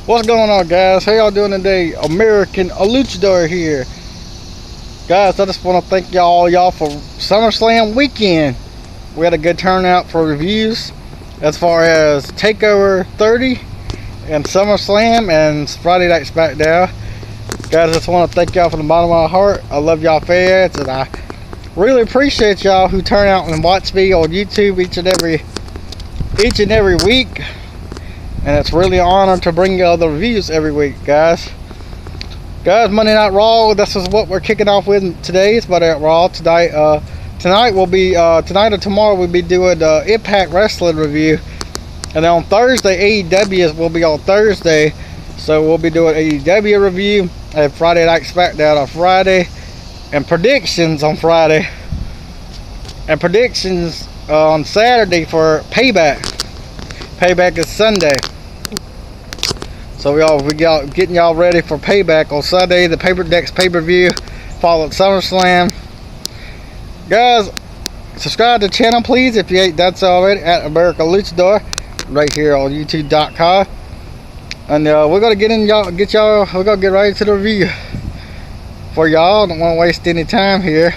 What's going on, guys? How y'all doing today? American Luchador here. Guys, I just want to thank y'all for SummerSlam weekend. We had a good turnout for reviews as far as TakeOver 30 and SummerSlam and Friday Night SmackDown. Guys, I just want to thank y'all from the bottom of my heart. I love y'all fans, and I really appreciate y'all who turn out and watch me on YouTube each and every week. And it's really an honor to bring y'all the reviews every week, guys. Monday Night Raw, this is what we're kicking off with today. It's Monday Night Raw. Tonight or tomorrow we'll be doing the Impact Wrestling review. And then on Thursday, AEW will be on Thursday. So we'll be doing AEW review and Friday Night SmackDown on Friday. And predictions on Friday. And predictions on Saturday for Payback. Payback is Sunday. So we getting y'all ready for Payback on Sunday, the next pay-per-view, followed SummerSlam. Guys, subscribe to the channel, please, if you ain't done so already, at American Luchador, right here on YouTube.com. And we're gonna we're gonna get right into the review for y'all. Don't want to waste any time here.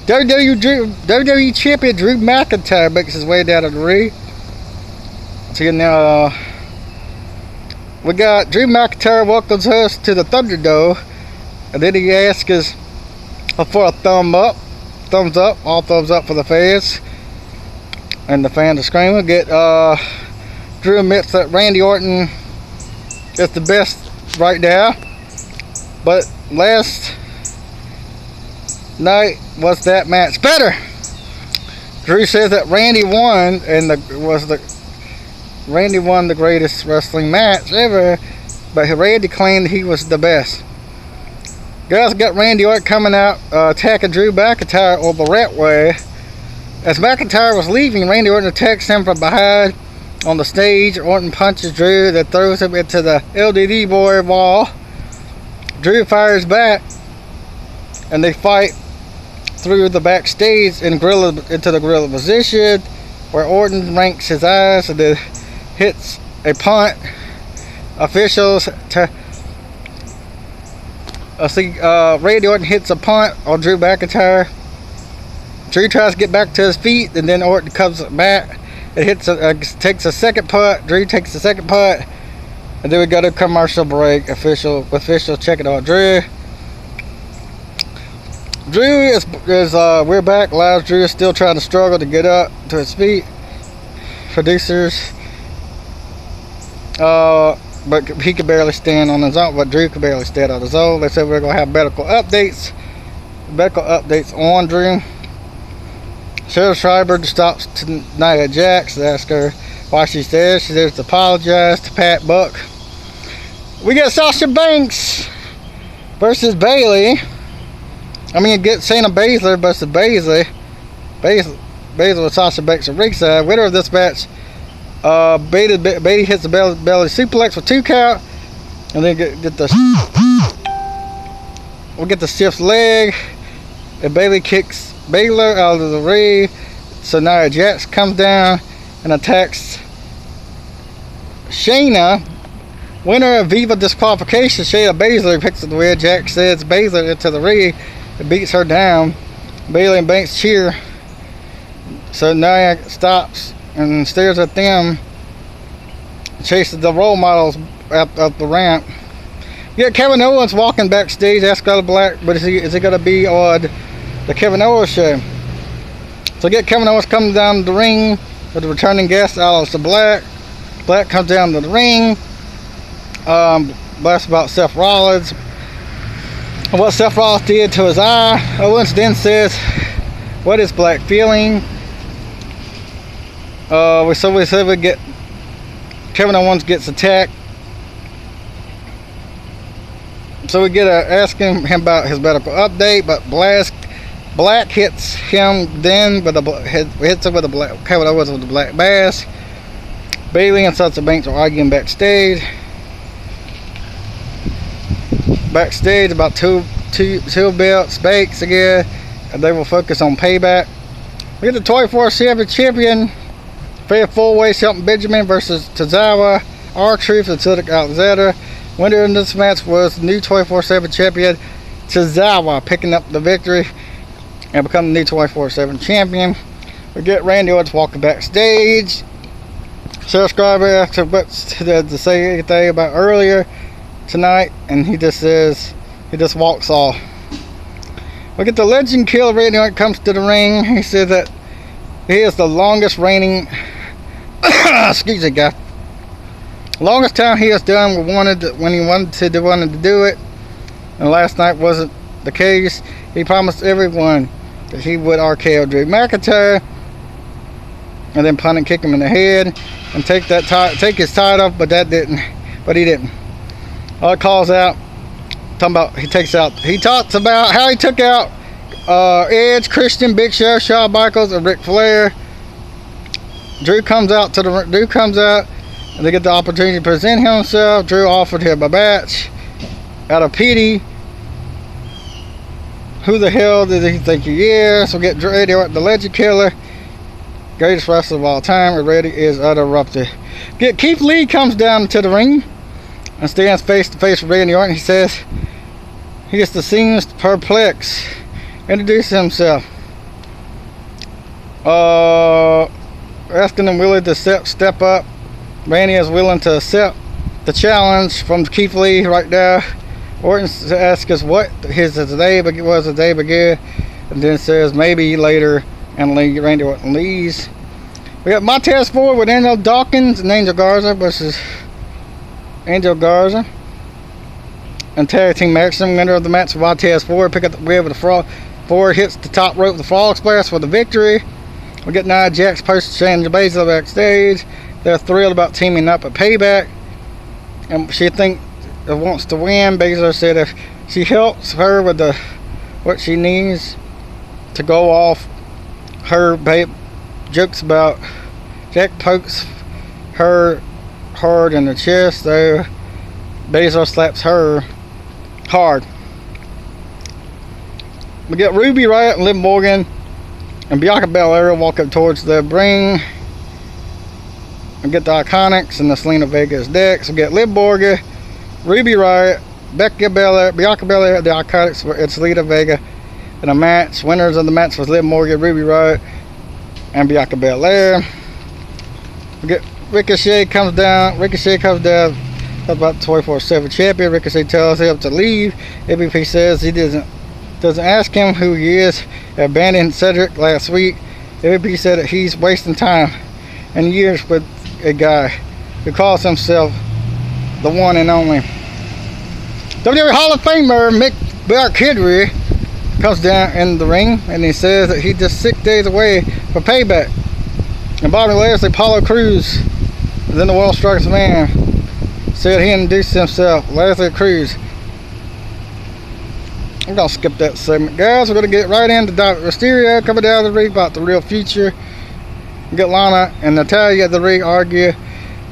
WWE Champion Drew McIntyre makes his way down to the ring. So now we got Drew McIntyre welcomes us to the Thunderdome, and then he asks us for a thumbs up, all thumbs up for the fans, and the fans are screaming. Drew admits that Randy Orton is the best right now, but last night was that match better. Drew says that Randy won Randy won the greatest wrestling match ever, but Randy claimed he was the best. Guys, got Randy Orton coming out, attacking Drew McIntyre on the rat way. As McIntyre was leaving, Randy Orton attacks him from behind on the stage. Orton punches Drew, then throws him into the LDD boy wall. Drew fires back, and they fight through the backstage and into the gorilla position, where Orton ranks his eyes and then hits a punt. Officials Randy Orton hits a punt on Drew McIntyre. Drew tries to get back to his feet, and then Orton comes back and takes a second punt. Drew takes the second punt, and then we got a commercial break. Official checking on Drew. We're back live. Drew is still trying to struggle to get up to his feet. Producers, but he could barely stand on his own. But Drew could barely stand on his own. They said we're gonna have medical updates on Drew. Cheryl Schreiber stops to Nia Jax to ask her why she's there. She's there to apologize to Pat Buck. We got Sasha Banks versus Bayley. Get Shayna Baszler versus Baszler. Baszler with Sasha Banks at ringside. Winner of this match, Bayley hits the belly suplex for 2 count, and then get the stiff leg, and Bayley kicks Baszler out of the ring. So Nia Jax comes down and attacks Shayna. Winner of Viva disqualification, Shayna Baszler picks up the win. Jax sends Baszler into the ring and beats her down. Bayley and Banks cheer. So Nia stops and stares at them, chases the role models up the ramp. You got Kevin Owens walking backstage, asks Skylar Black, but is he going to be on the Kevin Owens show? So get Kevin Owens coming down the ring with the returning guest, Aleister Black. Black comes down to the ring, blasts about Seth Rollins, what Seth Rollins did to his eye. Owens then says, "What is Black feeling?" We said we get Kevin Owens gets attacked. So we get asking him about his medical update, but Black hits him then hits him with Kevin Owens with the black mask. Bayley and Sasha Banks are arguing backstage. About two belts, Banks again, and they will focus on Payback. We get the 24/7 champion, fair 4-way Shelton Benjamin versus Tozawa R-Truth and Cedric Alexander. Winner in this match was new 24/7 champion Tozawa, picking up the victory and becoming the new 24/7 champion. We get Randy Orton walking backstage. Subscriber asked him what to say anything about earlier tonight, and he just walks off. We get the legend killer. Randy Orton comes to the ring. He says that he is the longest reigning excuse me, guys. Longest time he has done when he wanted to do it, and last night wasn't the case. He promised everyone that he would RKO Drew McIntyre and then punt and kick him in the head and take his title, but he didn't. Calls out, he talks about how he took out Edge, Christian, Big Show, Shawn Michaels, and Ric Flair. Drew comes out, and they get the opportunity to present himself. Drew offered him a match out of pity. Who the hell did he think he is? So get Randy Orton, the legend killer, greatest wrestler of all time, and Randy is uninterrupted. Get Keith Lee comes down to the ring and stands face to face with Randy Orton. He says he just seems perplexed. Introduce himself. Asking him willing to step up. Randy is willing to accept the challenge from Keith Lee right now. Orton asks us what his day began, and then says maybe later, and Randy Orton leaves. We got Montez Ford with Angel Dawkins and Angel Garza versus Angel Garza. And tag team action. Winner of the match, Montez Ford, pick up the web with the frog. Ford hits the top rope with the frog splash for the victory. We get Nia Jax post Shayna Baszler backstage. They're thrilled about teaming up at Payback, and she wants to win. Baszler said if she helps her with what she needs to go off her jokes about Jack pokes her hard in the chest, though Baszler slaps her hard. We get Ruby Riott and Liv Morgan and Bianca Belair walk up towards the ring. We get the Iconics and the Selena Vega's decks. We get Liv Morgan, Ruby Riott, Bianca Belair, the Iconics, and Selena Vega in a match. Winners of the match was Liv Morgan, Ruby Riott, and Bianca Belair. We get Ricochet comes down. Talks about the 24/7 champion. Ricochet tells him to leave. MVP says he doesn't ask him who he is. Abandoned Cedric last week. MVP said that he's wasting time and years with a guy who calls himself the one and only. WWE Hall of Famer Mark Henry comes down in the ring, and he says that he's just 6 days away from Payback. And Bobby Lashley, Apollo Crews, then the world's strongest man, said he introduced himself, Lashley Crews. I'm gonna skip that segment, guys. We're gonna get right into Dr. Mysterio coming down the ring about the real future. We get Lana and Natalya at the ring argue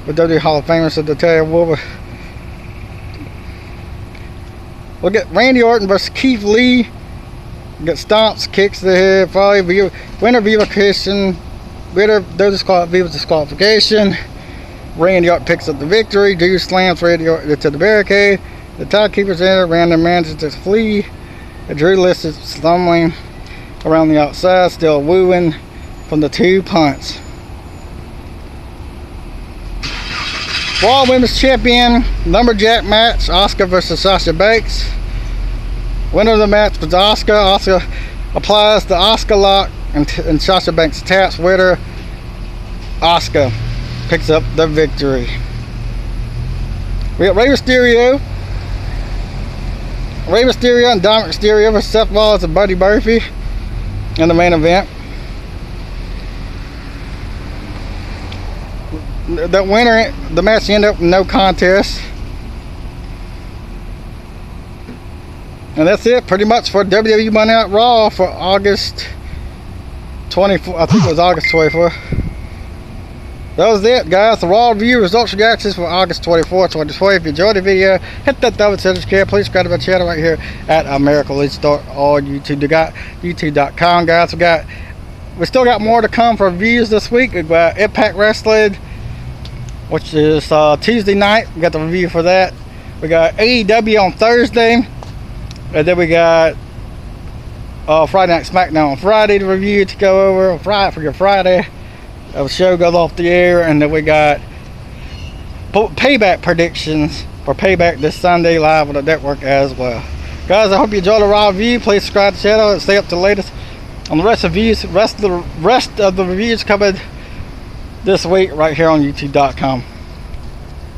with WWE Hall of Famer, said Natalya will. We'll get Randy Orton versus Keith Lee. We get stomps, kicks to the head, finally winner disqualification. Randy Orton picks up the victory. Drew slams Randy Orton to the barricade. The timekeepers enter. Random manages to flee. Drew listed stumbling around the outside, still wooing from the two punts. Raw Women's Champion Lumberjack match, Asuka versus Sasha Banks. Winner of the match was Asuka. Asuka applies the Asuka lock and Sasha Banks taps. Winner Asuka picks up the victory. We got Rey Mysterio and Dominic Mysterio versus Seth Rollins and Buddy Murphy in the main event. The winner, the match ended up with no contest. And that's it pretty much for WWE Monday Night Raw for August 24th. I think it was August 24th. That was it, guys. The Raw review results reactions for August 24th, 2020. If you enjoyed the video, hit that thumb and subscribe. Please subscribe to my channel right here at America Elite Store on YouTube.com, guys. We still got more to come for reviews this week. We got Impact Wrestling which is Tuesday night. We got the review for that. We got AEW on Thursday, and then we got Friday Night SmackDown on Friday to review to go over. For your Friday, the show goes off the air, and then we got Payback predictions for Payback this Sunday live on the network as well. Guys, I hope you enjoyed the Raw review. Please subscribe to the channel and stay up to the latest on the rest of the reviews coming this week right here on YouTube.com.